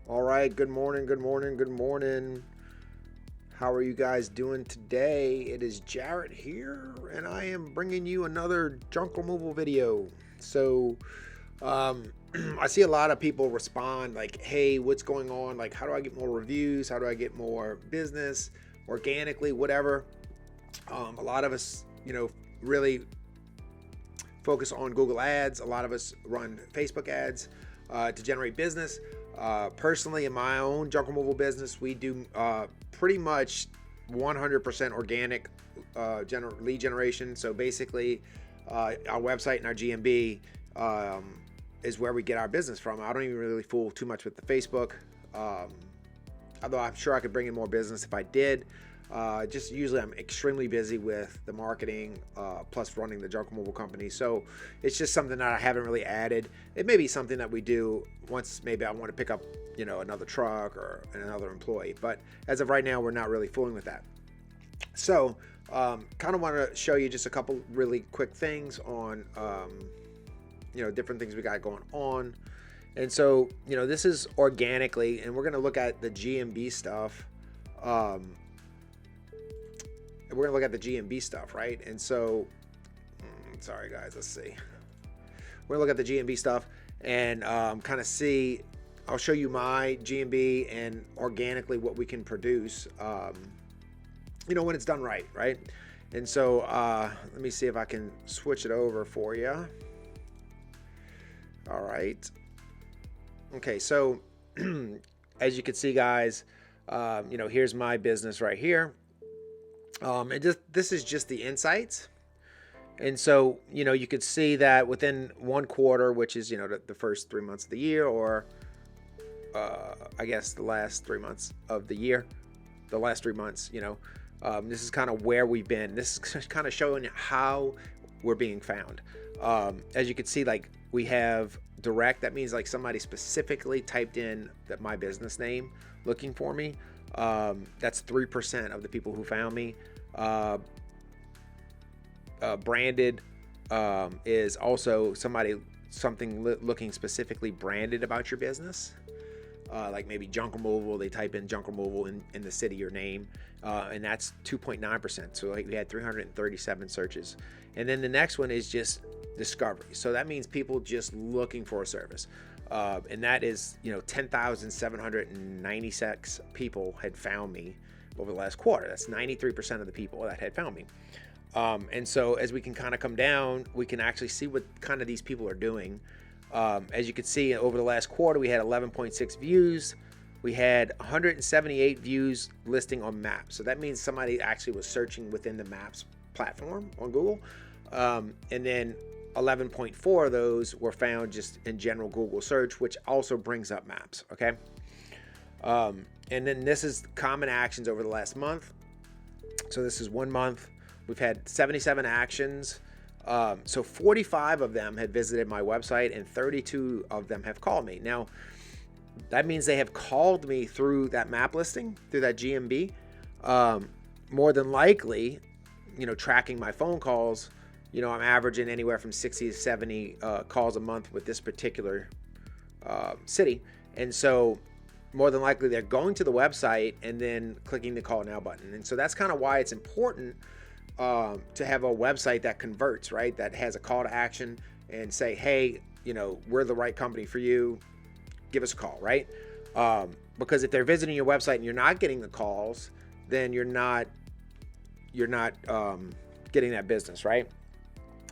All right, good morning, good morning, good morning. How are you guys doing today? It is Jarrett here, and I am bringing you another junk removal video. So, I see a lot of people respond like, hey, what's going on? Like, how do I get more reviews? How do I get more business organically, whatever? A lot of us, really focus on Google ads. A lot of us run Facebook ads to generate business. Personally, in my own junk removal business, we do pretty much 100% organic lead generation. So basically, our website and our GMB is where we get our business from. I don't even really fool too much with the Facebook, although I'm sure I could bring in more business if I did. Just usually I'm extremely busy with the marketing, plus running the junk removal company. So it's just something that I haven't really added. It may be something that we do once maybe I want to pick up, another truck or another employee. But as of right now, we're not really fooling with that. So kind of want to show you just a couple really quick things on, different things we got going on. And so, this is organically, and we're going to look at the GMB stuff. We're going to look at the GMB stuff, right? And so, sorry guys, let's see. We're going to look at the GMB stuff and kind of see, I'll show you my GMB and organically what we can produce, when it's done right, right? And so let me see if I can switch it over for you. All right. Okay, so as you can see, guys, here's my business right here. This is just the insights. And so, you could see that within one quarter, which is, the first 3 months of the year, or I guess the last 3 months of the year, the last 3 months, this is kind of where we've been. This is kind of showing how we're being found. As you can see, like we have direct, that means like somebody specifically typed in my business name looking for me. That's 3% of the people who found me. Branded is also something looking specifically branded about your business, like maybe junk removal. They type in junk removal in the city or name, and that's 2.9%. So like we had 337 searches. And then the next one is just discovery. So that means people just looking for a service. And that is, 10,796 people had found me over the last quarter. That's 93% of the people that had found me. And so as we can kind of come down, we can actually see what kind of these people are doing. As you can see, over the last quarter, we had 11.6 views. We had 178 views listing on Maps. So that means somebody actually was searching within the Maps platform on Google. And then 11.4 of those were found just in general Google search, which also brings up Maps. Okay. And then this is common actions over the last month. So this is 1 month. We've had 77 actions. So 45 of them had visited my website and 32 of them have called me. Now, that means they have called me through that map listing, through that GMB. More than likely, tracking my phone calls, I'm averaging anywhere from 60 to 70 calls a month with this particular city. And so more than likely they're going to the website and then clicking the call now button. And so that's kind of why it's important to have a website that converts, right? That has a call to action and say, hey, we're the right company for you. Give us a call, right? Because if they're visiting your website and you're not getting the calls, then you're not getting that business, right?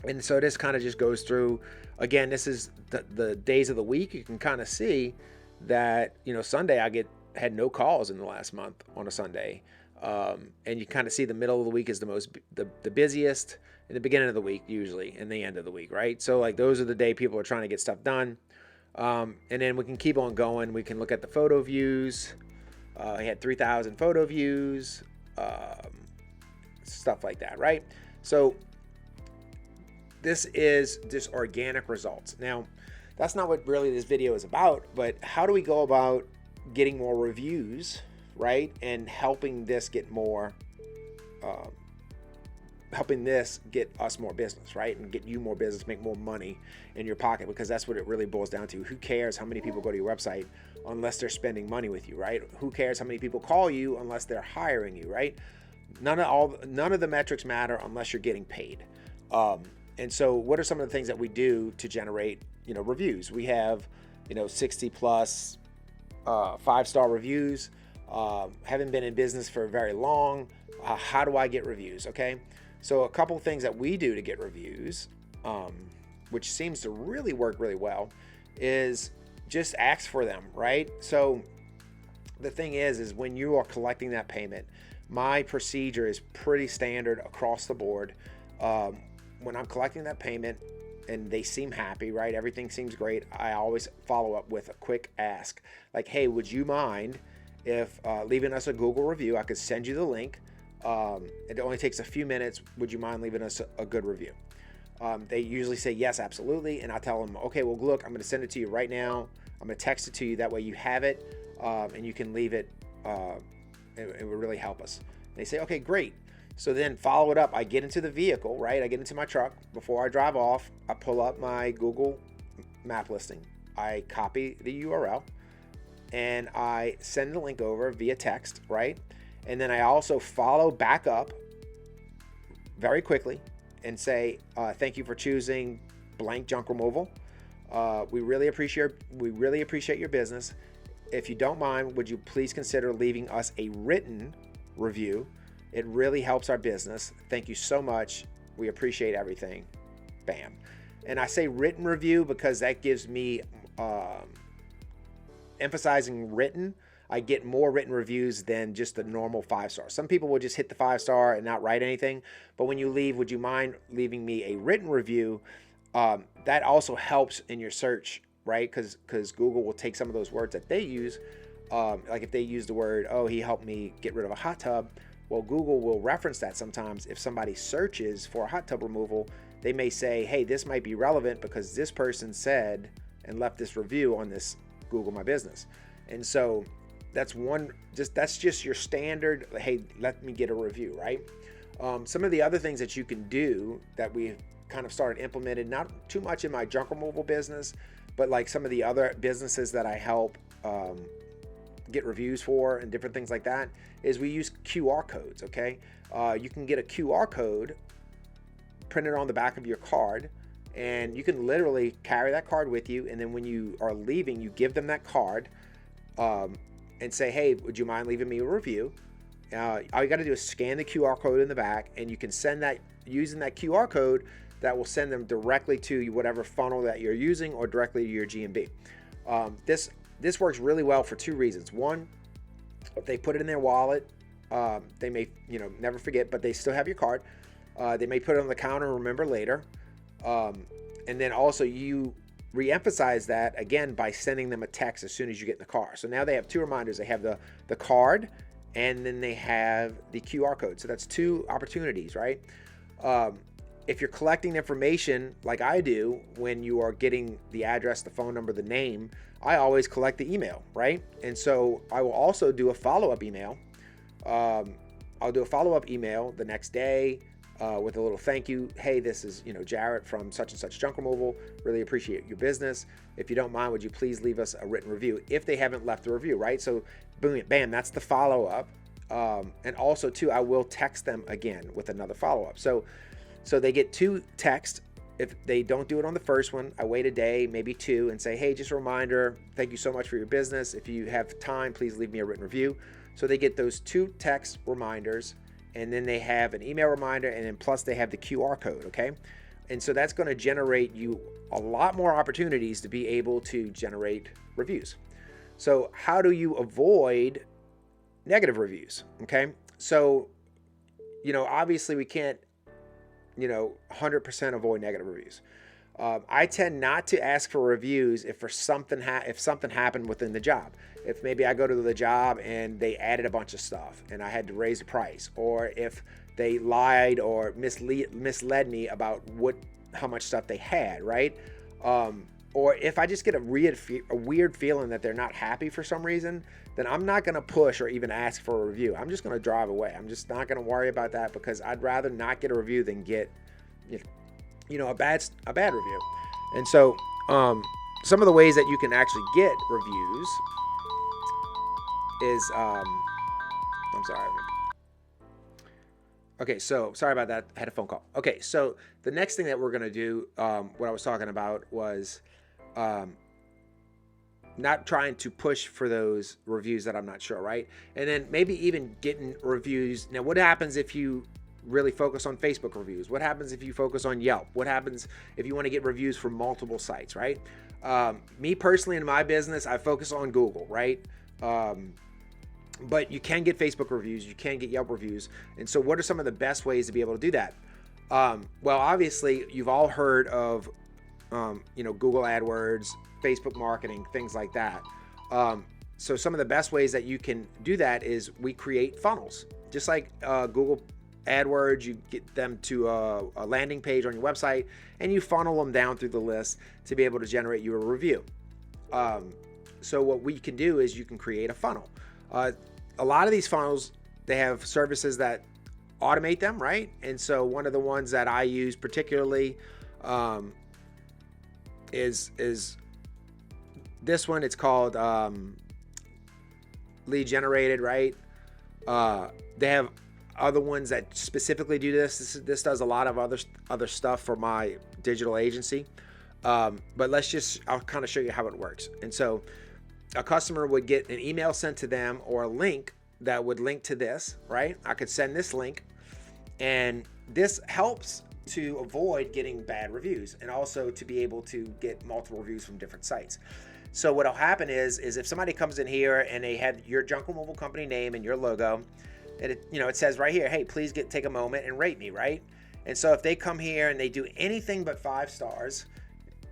And so this kind of just goes through, again, this is the days of the week. You can kind of see that, Sunday I had no calls in the last month on a Sunday. And you kind of see the middle of the week is the busiest, in the beginning of the week usually, and the end of the week, right? So like those are the day people are trying to get stuff done. And then we can keep on going. We can look at the photo views. I had 3,000 photo views, stuff like that, right? So this is just organic results. Now, that's not what really this video is about, but how do we go about getting more reviews, right? And helping this get more, helping this get us more business, right? And get you more business, make more money in your pocket, because that's what it really boils down to. Who cares how many people go to your website unless they're spending money with you, right? Who cares how many people call you unless they're hiring you, right? None of the metrics matter unless you're getting paid. And so what are some of the things that we do to generate, reviews? We have, 60 plus 5-star reviews. Haven't been in business for very long. How do I get reviews? Okay. So a couple things that we do to get reviews, which seems to really work really well, is just ask for them, right? So the thing is when you are collecting that payment, my procedure is pretty standard across the board. When I'm collecting that payment and they seem happy, right? Everything seems great. I always follow up with a quick ask, like, hey, would you mind if leaving us a Google review? I could send you the link. It only takes a few minutes. Would you mind leaving us a good review? They usually say yes, absolutely. And I tell them, okay, well, look, I'm going to send it to you right now. I'm going to text it to you. That way you have it, and you can leave it. It would really help us. They say, okay, great. So then follow it up. I get into the vehicle, right? I get into my truck. Before I drive off, I pull up my Google map listing. I copy the URL and I send the link over via text, right? And then I also follow back up very quickly and say, thank you for choosing blank junk removal. We really appreciate your business. If you don't mind, would you please consider leaving us a written review? It really helps our business. Thank you so much. We appreciate everything. Bam. And I say written review because that gives me, emphasizing written, I get more written reviews than just the normal 5-star. Some people will just hit the 5-star and not write anything. But when you leave, would you mind leaving me a written review? That also helps in your search, right? Because Google will take some of those words that they use. Like if they use the word, oh, he helped me get rid of a hot tub. Well, Google will reference that sometimes. If somebody searches for a hot tub removal, they may say, hey, this might be relevant because this person said and left this review on this Google My Business. And so that's just your standard, hey, let me get a review, right? Some of the other things that you can do that we've kind of started implemented, not too much in my junk removal business, but like some of the other businesses that I help get reviews for and different things like that, is we use QR codes, okay? You can get a QR code printed on the back of your card, and you can literally carry that card with you, and then when you are leaving, you give them that card and say, hey, would you mind leaving me a review? All you got to do is scan the QR code in the back, and you can send that using that QR code. That will send them directly to whatever funnel that you're using or directly to your GMB. This works really well for two reasons. One, if they put it in their wallet, they may never forget, but they still have your card. They may put it on the counter and remember later. And then also you re-emphasize that again by sending them a text as soon as you get in the car. So now they have two reminders. They have the card, and then they have the QR code. So that's two opportunities, right? If you're collecting information like I do, when you are getting the address, the phone number, the name, I always collect the email, right? And so I will also do a follow-up email. I'll do a follow-up email the next day with a little thank you. Hey, this is Jarrett from such and such junk removal. Really appreciate your business. If you don't mind, would you please leave us a written review if they haven't left a review, right? So boom, bam, that's the follow-up. And also too, I will text them again with another follow-up. So they get two texts. If they don't do it on the first one, I wait a day, maybe two, and say, hey, just a reminder, thank you so much for your business. If you have time, please leave me a written review. So they get those two text reminders, and then they have an email reminder, and then plus they have the QR code, okay? And so that's going to generate you a lot more opportunities to be able to generate reviews. So how do you avoid negative reviews, okay? So, obviously we can't 100% avoid negative reviews. I tend not to ask for reviews if something happened within the job. If maybe I go to the job and they added a bunch of stuff and I had to raise the price, or if they lied or misled me about how much stuff they had, right? or if I just get a weird feeling that they're not happy for some reason, then I'm not going to push or even ask for a review. I'm just going to drive away. I'm just not going to worry about that, because I'd rather not get a review than get, a bad review. And so some of the ways that you can actually get reviews is, I'm sorry. Okay, so sorry about that. I had a phone call. Okay, so the next thing that we're going to do, what I was talking about was not trying to push for those reviews that I'm not sure, right? And then maybe even getting reviews. Now, what happens if you really focus on Facebook reviews? What happens if you focus on Yelp? What happens if you want to get reviews from multiple sites, right? Me personally, in my business, I focus on Google, right? But you can get Facebook reviews, you can get Yelp reviews. And so what are some of the best ways to be able to do that? Well, obviously, you've all heard of, Google AdWords, Facebook marketing, things like that. So some of the best ways that you can do that is we create funnels. Just like Google AdWords, you get them to a landing page on your website, and you funnel them down through the list to be able to generate you a review. So what we can do is you can create a funnel. A lot of these funnels, they have services that automate them, right? And so one of the ones that I use particularly is this one. It's called Lead Generated, right? They have other ones that specifically do this. This does a lot of other stuff for my digital agency. But I'll kind of show you how it works. And so a customer would get an email sent to them or a link that would link to this, right? I could send this link, and this helps to avoid getting bad reviews and also to be able to get multiple reviews from different sites. So what'll happen is if somebody comes in here and they have your Jungle Mobile Company name and your logo, and it says right here, hey, please take a moment and rate me, right? And so if they come here and they do anything but 5 stars,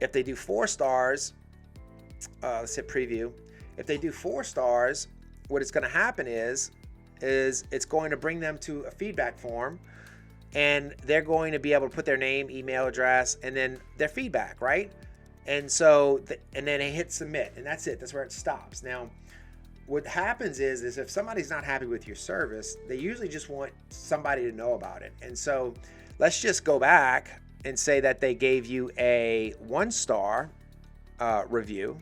if they do 4 stars, let's hit preview. If they do 4 stars, what it's going to happen is it's going to bring them to a feedback form, and they're going to be able to put their name, email address, and then their feedback, right? And so, and then they hit submit, and that's it. That's where it stops. Now, what happens is if somebody's not happy with your service, they usually just want somebody to know about it. And so let's just go back and say that they gave you a 1-star review.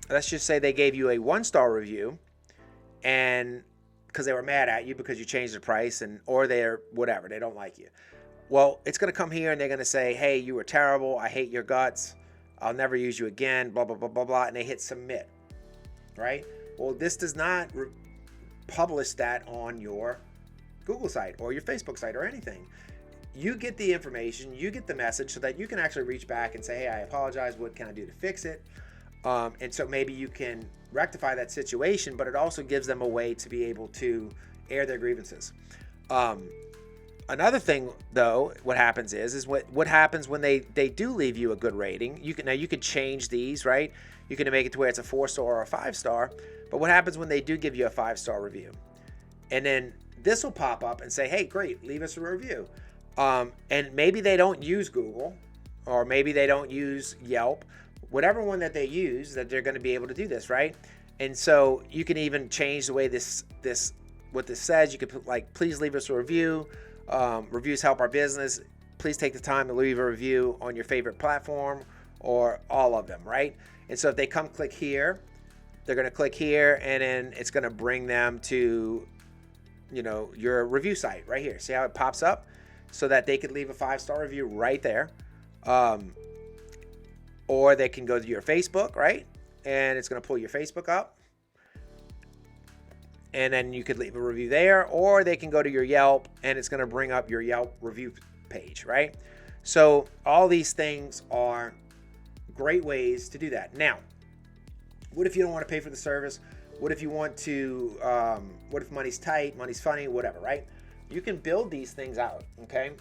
Let's just say they gave you a 1-star review, and because they were mad at you because you changed the price, or they're whatever, they don't like you. Well, it's going to come here and they're going to say, hey, you were terrible. I hate your guts. I'll never use you again, blah, blah, blah, blah, blah. And they hit submit, right? Well, this does not publish that on your Google site or your Facebook site or anything. You get the information, you get the message so that you can actually reach back and say, hey, I apologize. What can I do to fix it? And so maybe you can rectify that situation, but it also gives them a way to be able to air their grievances. Another thing, though, what happens is what happens when they do leave you a good rating. You can change these, right? You can make it to where it's a 4-star or a 5-star. But what happens when they do give you a 5-star review? And then this will pop up and say, hey, great, leave us a review. And maybe they don't use Google, or maybe they don't use Yelp, whatever one that they use, that they're going to be able to do this, right? And so you can even change the way what this says. You could put like, please leave us a review. Reviews help our business. Please take the time to leave a review on your favorite platform, or all of them, right? And so if they come click here, they're going to click here, and then it's going to bring them to, your review site right here. See how it pops up? So that they could leave a 5-star review right there. Or they can go to your Facebook, right? And it's going to pull your Facebook up. And then you could leave a review there, or they can go to your Yelp and it's going to bring up your Yelp review page, right? So all these things are great ways to do that. Now, what if you don't want to pay for the service? What if you want to, what if money's tight, money's funny, whatever, right? You can build these things out, okay?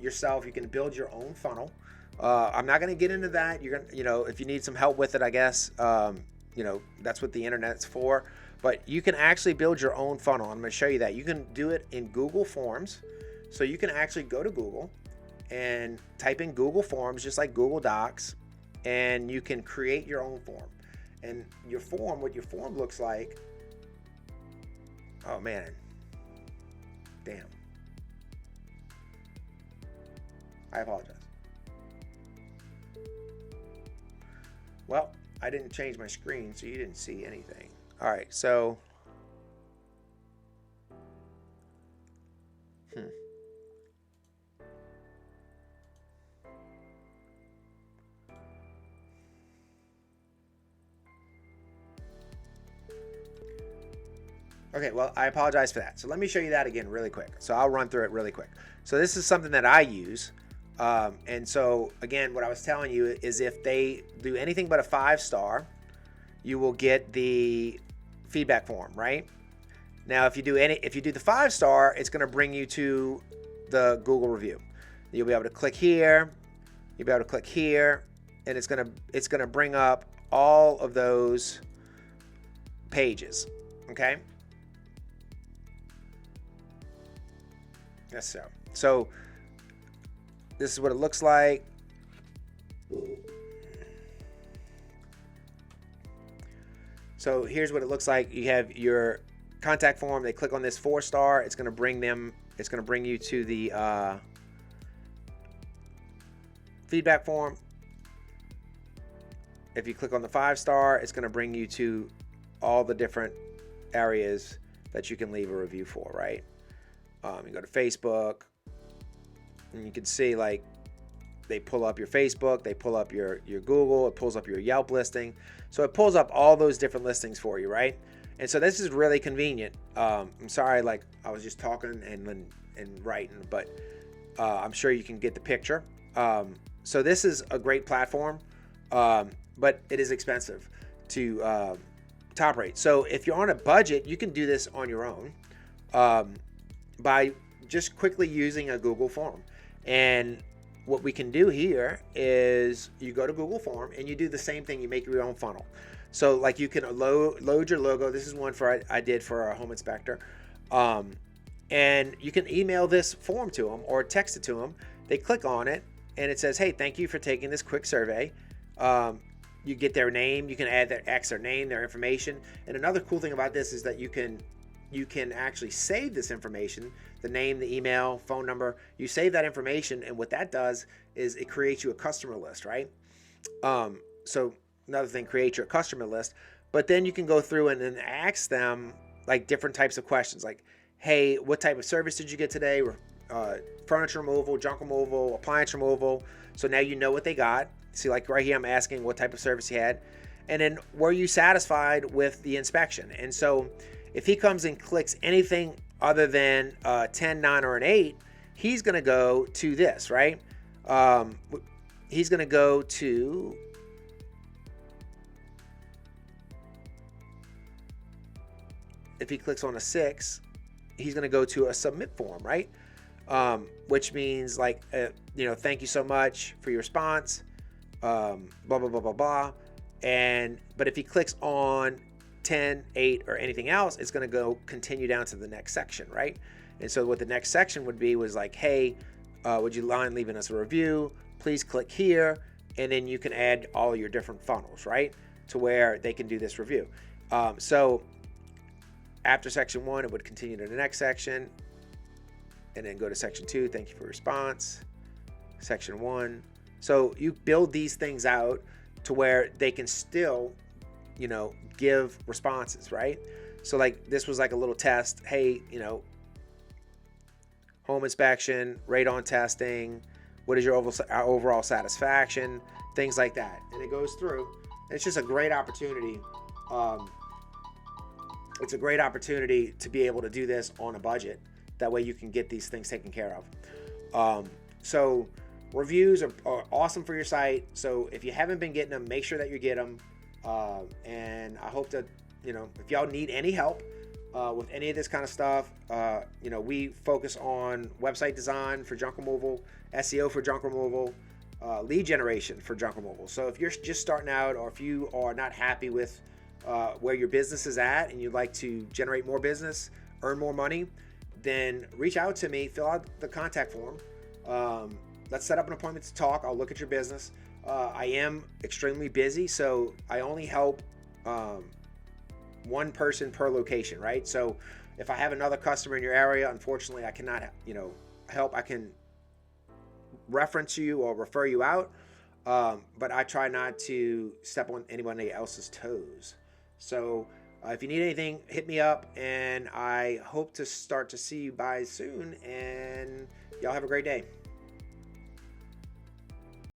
Yourself, you can build your own funnel. I'm not going to get into that. You're going to, if you need some help with it, I guess, that's what the internet's for. But you can actually build your own funnel. I'm going to show you that. You can do it in Google Forms. So you can actually go to Google and type in Google Forms, just like Google Docs, and you can create your own form. And your form, what your form looks like, oh man, damn. I apologize. Well, I didn't change my screen, so you didn't see anything. All right, so okay, well, I apologize for that. So let me show you that again really quick. So I'll run through it really quick. So this is something that I use. And so again, what I was telling you is if they do anything but a 5-star, you will get the feedback form, right? Now, if you do the 5-star, it's going to bring you to the Google review. You'll be able to click here. You'll be able to click here, and it's going to bring up all of those pages. Okay. Yes, so. So this is what it looks like. So here's what it looks like. You have your contact form. They click on this 4-star. It's going to bring you to the feedback form. If you click on the 5-star, it's going to bring you to all the different areas that you can leave a review for, right? You go to Facebook, and you can see like they pull up your Facebook, they pull up your Google, it pulls up your Yelp listing. So it pulls up all those different listings for you, right? And so this is really convenient. I'm sorry, like I was just talking and writing, but I'm sure you can get the picture. So this is a great platform, but it is expensive to operate. So if you're on a budget, you can do this on your own by just quickly using a Google form. And what we can do here is you go to Google Form and you do the same thing. You make your own funnel. So like you can load your logo. This is one I did for a home inspector. And you can email this form to them or text it to them. They click on it and it says, hey, thank you for taking this quick survey. You get their name. You can add their name, their information. And another cool thing about this is that you can actually save this information, the name, the email, phone number. You save that information, and what that does is it creates you a customer list, right? So another thing, create your customer list, but then you can go through and then ask them like different types of questions, like, hey, what type of service did you get today? Furniture removal, junk removal, appliance removal. So now you know what they got. See, like right here, I'm asking what type of service he had, and then were you satisfied with the inspection? And so if he comes and clicks anything other than 10, 9, or an 8, he's going to go to this, right? He's going to go to if he clicks on a 6, he's going to go to a submit form, right? Which means like, thank you so much for your response, blah, blah, blah, blah, blah. But if he clicks on 10, 8, or anything else, it's going to go continue down to the next section, right? And so what the next section would be was like, hey, would you mind leaving us a review? Please click here, and then you can add all your different funnels, right, to where they can do this review. So after section 1, it would continue to the next section, and then go to section 2. Thank you for your response. Section 1. So you build these things out to where they can still, give responses, right? So like this was like a little test. Hey, home inspection, radon testing, what is your overall satisfaction, things like that. And it goes through. And it's just a great opportunity. It's a great opportunity to be able to do this on a budget. That way you can get these things taken care of. So reviews are awesome for your site. So if you haven't been getting them, make sure that you get them. And I hope that, if y'all need any help with any of this kind of stuff, we focus on website design for junk removal, SEO for junk removal, lead generation for junk removal. So if you're just starting out, or if you are not happy with where your business is at and you'd like to generate more business, earn more money, then reach out to me, fill out the contact form. let's set up an appointment to talk. I'll look at your business. I am extremely busy, so I only help one person per location, right? So if I have another customer in your area, unfortunately, I cannot, help. I can reference you or refer you out, but I try not to step on anybody else's toes. So if you need anything, hit me up, and I hope to start to see you guys soon, and y'all have a great day.